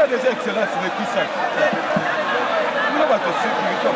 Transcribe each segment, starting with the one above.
des excellences mais qui ça nous va te sécurité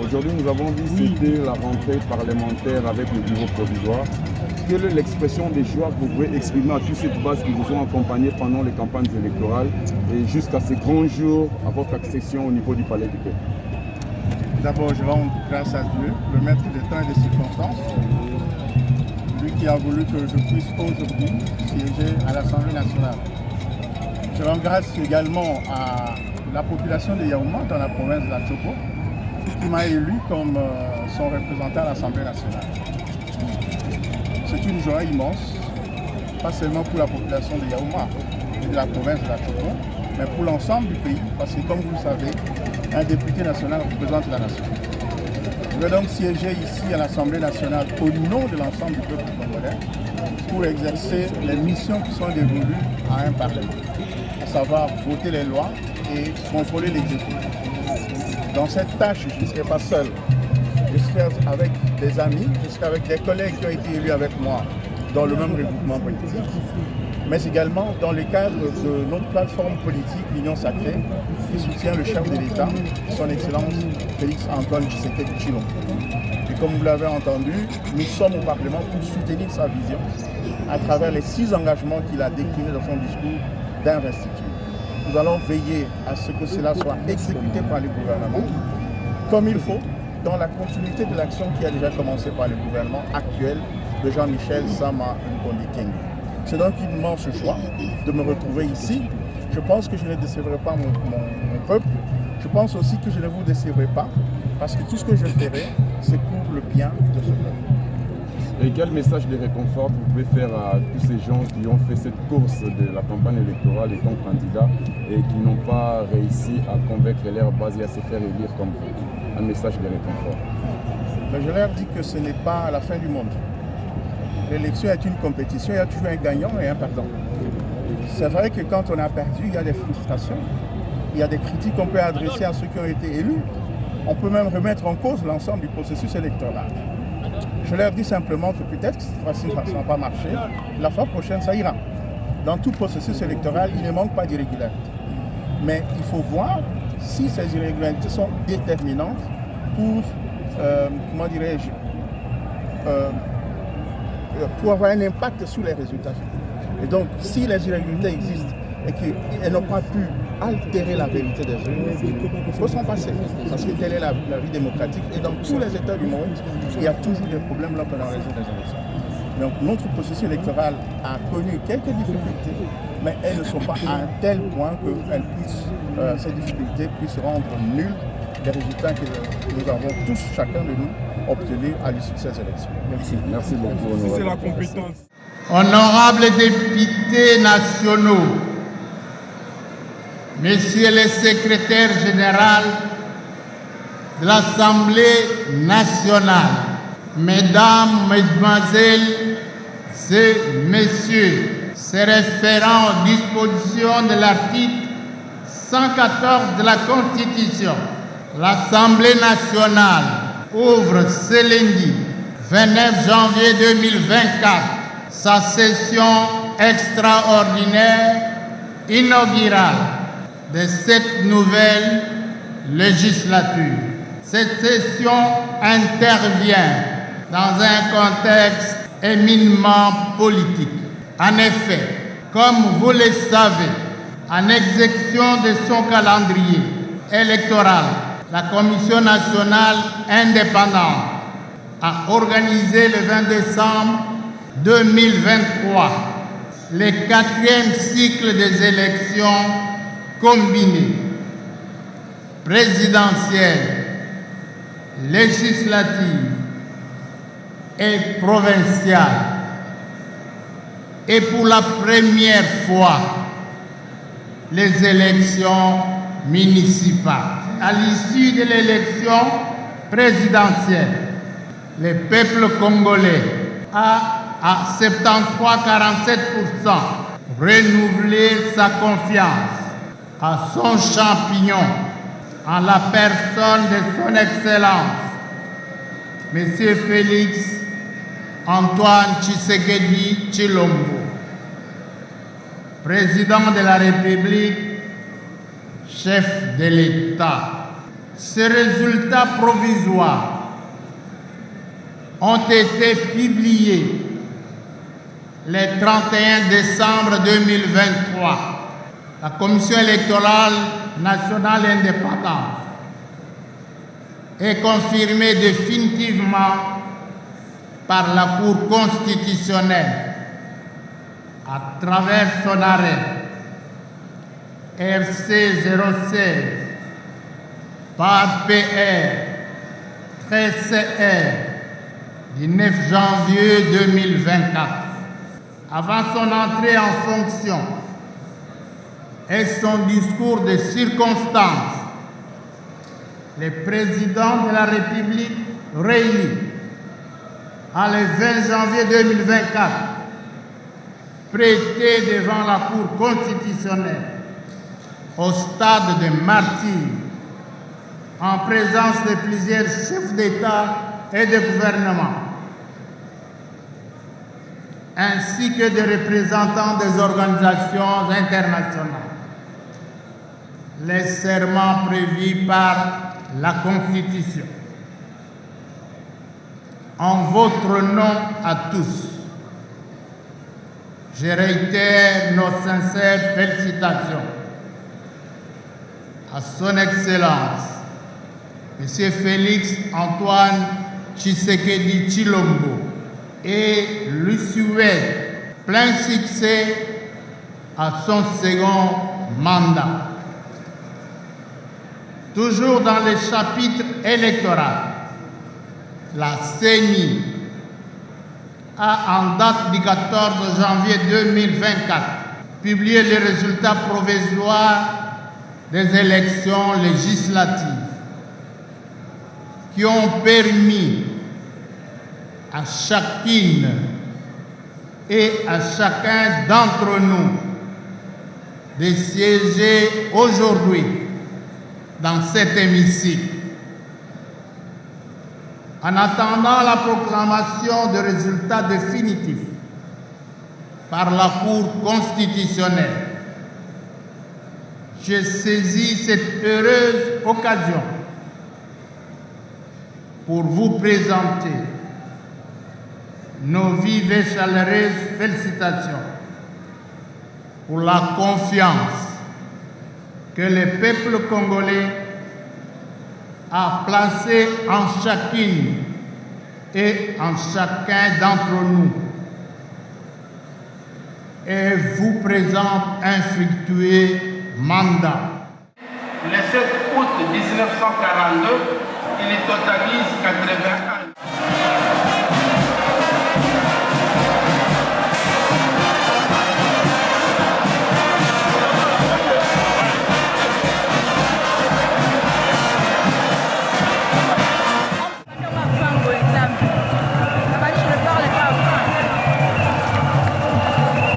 Aujourd'hui, nous avons visité la rentrée parlementaire avec le bureau provisoire. Quelle est l'expression des joies que vous pouvez exprimer à toutes ces bases qui vous ont accompagné pendant les campagnes électorales et jusqu'à ces grands jours à votre accession au niveau du Palais du Peuple? D'abord, je rends grâce à Dieu, le maître des temps et des circonstances, lui qui a voulu que je puisse aujourd'hui siéger à l'Assemblée nationale. Je rends grâce également à la population de Yaouma dans la province de la Tchoko, qui m'a élu comme son représentant à l'Assemblée nationale. C'est une joie immense, pas seulement pour la population de Yaouma et de la province de la Tchoko, mais pour l'ensemble du pays, parce que comme vous le savez, un député national représente la nation. Je vais donc siéger ici à l'Assemblée nationale au nom de l'ensemble du peuple congolais pour exercer les missions qui sont dévolues à un parlement, à savoir voter les lois et contrôler l'exécutif. Dans cette tâche, je ne serai pas seul. Je serai avec des amis, je serai avec des collègues qui ont été élus avec moi dans le même regroupement politique, mais également dans le cadre de notre plateforme politique, l'Union Sacrée, qui soutient le chef de l'État, son Excellence Félix-Antoine Tshisekedi Tshilombo. Et comme vous l'avez entendu, nous sommes au Parlement pour soutenir sa vision à travers les 6 engagements qu'il a déclinés dans son discours d'investiture. Nous allons veiller à ce que cela soit exécuté par le gouvernement comme il faut, dans la continuité de l'action qui a déjà commencé par le gouvernement actuel de Jean-Michel Sama Lukonde Kyenge. C'est donc une immense choix de me retrouver ici. Je pense que je ne décevrai pas mon peuple. Je pense aussi que je ne vous décevrai pas, parce que tout ce que je ferai, c'est pour le bien de ce peuple. Et quel message de réconfort vous pouvez faire à tous ces gens qui ont fait cette course de la campagne électorale étant candidats et qui n'ont pas réussi à convaincre leur base et à se faire élire comme vous? Un message de réconfort. Je leur dis que ce n'est pas la fin du monde. l'élection est une compétition, il y a toujours un gagnant et un perdant. C'est vrai que quand on a perdu, il y a des frustrations, il y a des critiques qu'on peut adresser à ceux qui ont été élus. On peut même remettre en cause l'ensemble du processus électoral. Je leur dis simplement que peut-être que cette fois-ci, ça n'a pas marché. La fois prochaine, ça ira. Dans tout processus électoral, il ne manque pas d'irrégularités. Mais il faut voir si ces irrégularités sont déterminantes pour, comment dirais-je, pour avoir un impact sur les résultats. Et donc, si les irrégularités existent et qu'elles n'ont pas pu altérer la vérité des urnes, il faut s'en passer. Parce que telle est la vie démocratique. Et dans tous les États du monde, il y a toujours des problèmes lors de la raison des élections. Donc notre processus électoral a connu quelques difficultés, mais elles ne sont pas à un tel point que ces difficultés puissent rendre nuls les résultats que nous avons tous, chacun de nous, obtenus à l'issue de ces élections. Merci. Merci beaucoup. C'est la compétence. Honorables députés nationaux, Messieurs les secrétaires généraux de l'Assemblée nationale, Mesdames, Mesdemoiselles et Messieurs, se référant aux dispositions de l'article 114 de la Constitution, l'Assemblée nationale ouvre ce lundi 29 janvier 2024 sa session extraordinaire inaugurale de cette nouvelle législature. Cette session intervient dans un contexte éminemment politique. En effet, comme vous le savez, en exécution de son calendrier électoral, la Commission nationale indépendante a organisé le 20 décembre 2023 le 4e cycle des élections combinées, présidentielles, législatives et provinciales. Et pour la première fois, les élections municipales. À l'issue de l'élection présidentielle, le peuple congolais a à 73,47% renouvelé sa confiance à son champignon, en la personne de son Excellence, M. Félix Antoine Tshisekedi Tshilombo, président de la République, chef de l'État. Ces résultats provisoires ont été publiés le 31 décembre 2023. La Commission électorale nationale indépendante est confirmée définitivement par la Cour constitutionnelle à travers son arrêt RC 016 par PR 13CR du 9 janvier 2024. Avant son entrée en fonction et son discours de circonstance, le président de la République réuni le 20 janvier 2024 prêté devant la Cour constitutionnelle au stade de martyr en présence de plusieurs chefs d'État et de gouvernement, ainsi que des représentants des organisations internationales. Les serments prévus par la Constitution. En votre nom à tous, je réitère nos sincères félicitations à son Excellence, M. Félix Antoine Tshisekedi Tshilombo, et lui souhaite plein succès à son second mandat. Toujours dans le chapitre électoral, la CENI a, en date du 14 janvier 2024, publié les résultats provisoires des élections législatives qui ont permis à chacune et à chacun d'entre nous de siéger aujourd'hui dans cet hémicycle. En attendant la proclamation de résultats définitifs par la Cour constitutionnelle, je saisis cette heureuse occasion pour vous présenter nos vives et chaleureuses félicitations pour la confiance que le peuple congolais a placée en chacune et en chacun d'entre nous et vous présente un fructueux mandat. Le 7 août 1942, il totalise 80 ans.